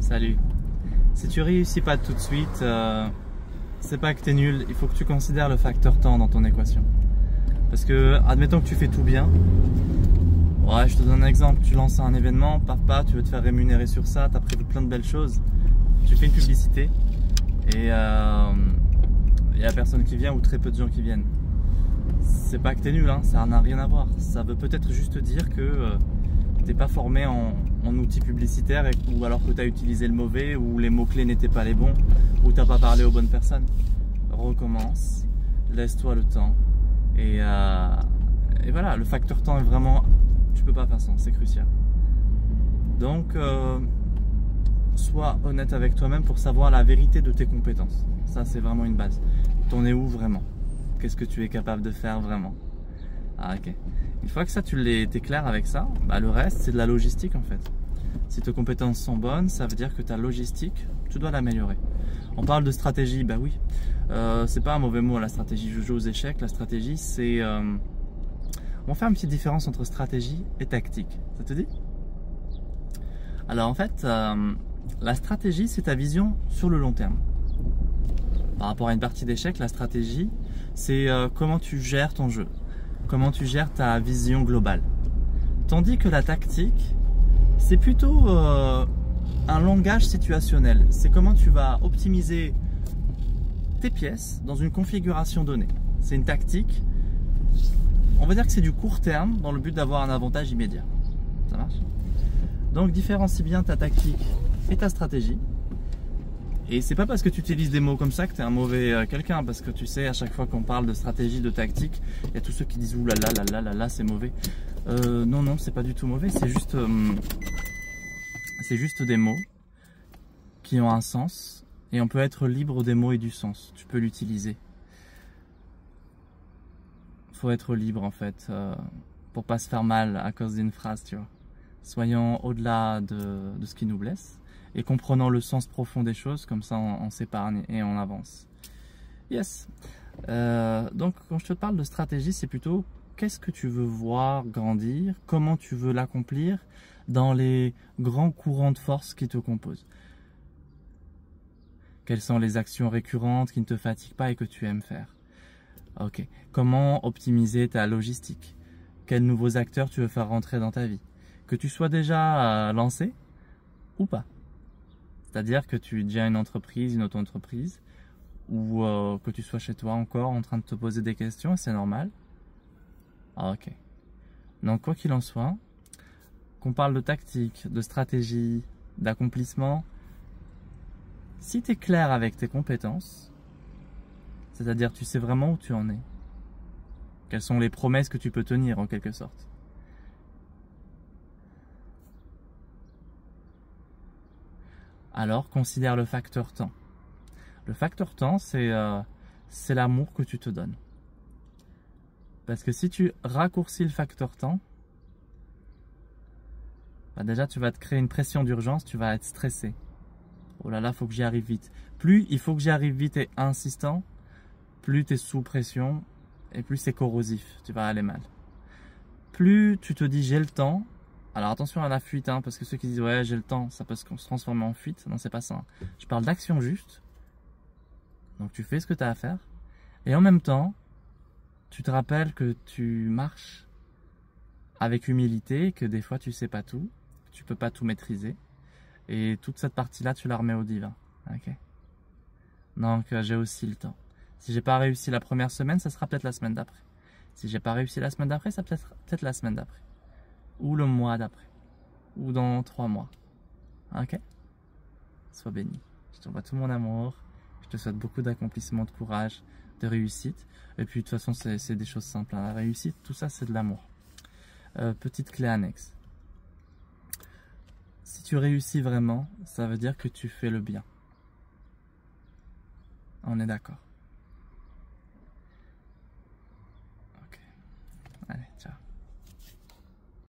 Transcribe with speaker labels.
Speaker 1: Salut. Si tu réussis pas tout de suite, c'est pas que t'es nul, il faut que tu considères le facteur temps dans ton équation. Parce que, admettons que tu fais tout bien. Ouais, je te donne un exemple, tu lances un événement, paf, tu veux te faire rémunérer sur ça, t'as prévu plein de belles choses. Tu fais une publicité et il y a personne qui vient ou très peu de gens qui viennent. C'est pas que t'es nul, hein, ça n'a rien à voir. Ça veut peut-être juste dire que t'es pas formé en outils publicitaires ou alors que tu as utilisé le mauvais ou les mots-clés n'étaient pas les bons ou t'as pas parlé aux bonnes personnes. Recommence, laisse-toi le temps et voilà, le facteur temps est vraiment, tu peux pas faire sans, c'est crucial. Donc sois honnête avec toi-même pour savoir la vérité de tes compétences. Ça c'est vraiment une base. T'en es où vraiment? Qu'est-ce que tu es capable de faire vraiment? Ah ok. Une fois que ça t'es clair avec ça, bah, le reste c'est de la logistique en fait. Si tes compétences sont bonnes, ça veut dire que ta logistique, tu dois l'améliorer. On parle de stratégie, bah oui. C'est pas un mauvais mot la stratégie, je joue aux échecs. La stratégie c'est... On va faire une petite différence entre stratégie et tactique. Ça te dit? Alors en fait, la stratégie c'est ta vision sur le long terme. Par rapport à une partie d'échecs, la stratégie c'est comment tu gères ton jeu. Comment tu gères ta vision globale. Tandis que la tactique, c'est plutôt un langage situationnel. C'est comment tu vas optimiser tes pièces dans une configuration donnée. C'est une tactique. On va dire que c'est du court terme dans le but d'avoir un avantage immédiat. Ça marche? Donc différencie bien ta tactique et ta stratégie. Et c'est pas parce que tu utilises des mots comme ça que tu es un mauvais quelqu'un, parce que tu sais, à chaque fois qu'on parle de stratégie, de tactique, il y a tous ceux qui disent oulala, là, c'est mauvais. Non, c'est pas du tout mauvais, c'est juste des mots qui ont un sens et on peut être libre des mots et du sens. Tu peux l'utiliser. Faut être libre en fait, pour pas se faire mal à cause d'une phrase, tu vois. Soyons au-delà de ce qui nous blesse. Et comprenant le sens profond des choses, comme ça on s'épargne et on avance. Yes. Donc quand je te parle de stratégie, c'est plutôt qu'est-ce que tu veux voir grandir, comment tu veux l'accomplir dans les grands courants de force qui te composent. Quelles sont les actions récurrentes qui ne te fatiguent pas et que tu aimes faire. Ok. Comment optimiser ta logistique. Quels nouveaux acteurs tu veux faire rentrer dans ta vie. Que tu sois déjà lancé ou pas. C'est-à-dire que tu es déjà une entreprise, une auto-entreprise, ou que tu sois chez toi encore en train de te poser des questions, c'est normal. Ah, ok. Donc quoi qu'il en soit, qu'on parle de tactique, de stratégie, d'accomplissement, si tu es clair avec tes compétences, c'est-à-dire tu sais vraiment où tu en es, quelles sont les promesses que tu peux tenir en quelque sorte. Alors considère le facteur temps. Le facteur temps, c'est l'amour que tu te donnes. Parce que si tu raccourcis le facteur temps, bah déjà tu vas te créer une pression d'urgence, tu vas être stressé. Oh là là, faut que j'y arrive vite. Plus il faut que j'y arrive vite et insistant, plus tu es sous pression et plus c'est corrosif, tu vas aller mal. Plus tu te dis j'ai le temps. Alors attention à la fuite, hein, parce que ceux qui disent ouais j'ai le temps, ça peut se transformer en fuite. Non, c'est pas ça. Je parle d'action juste. Donc tu fais ce que tu as à faire. Et en même temps, tu te rappelles que tu marches avec humilité, que des fois tu sais pas tout, que tu peux pas tout maîtriser. Et toute cette partie-là, tu la remets au divin. Ok. Donc j'ai aussi le temps. Si j'ai pas réussi la première semaine, ça sera peut-être la semaine d'après. Si j'ai pas réussi la semaine d'après, ça peut être peut-être la semaine d'après. Ou le mois d'après, ou dans 3 mois. Ok? Sois béni. Je t'envoie tout mon amour. Je te souhaite beaucoup d'accomplissement, de courage, de réussite. Et puis de toute façon, c'est des choses simples. La réussite, tout ça, c'est de l'amour. Petite clé annexe. Si tu réussis vraiment, ça veut dire que tu fais le bien. On est d'accord? Ok. Allez, ciao.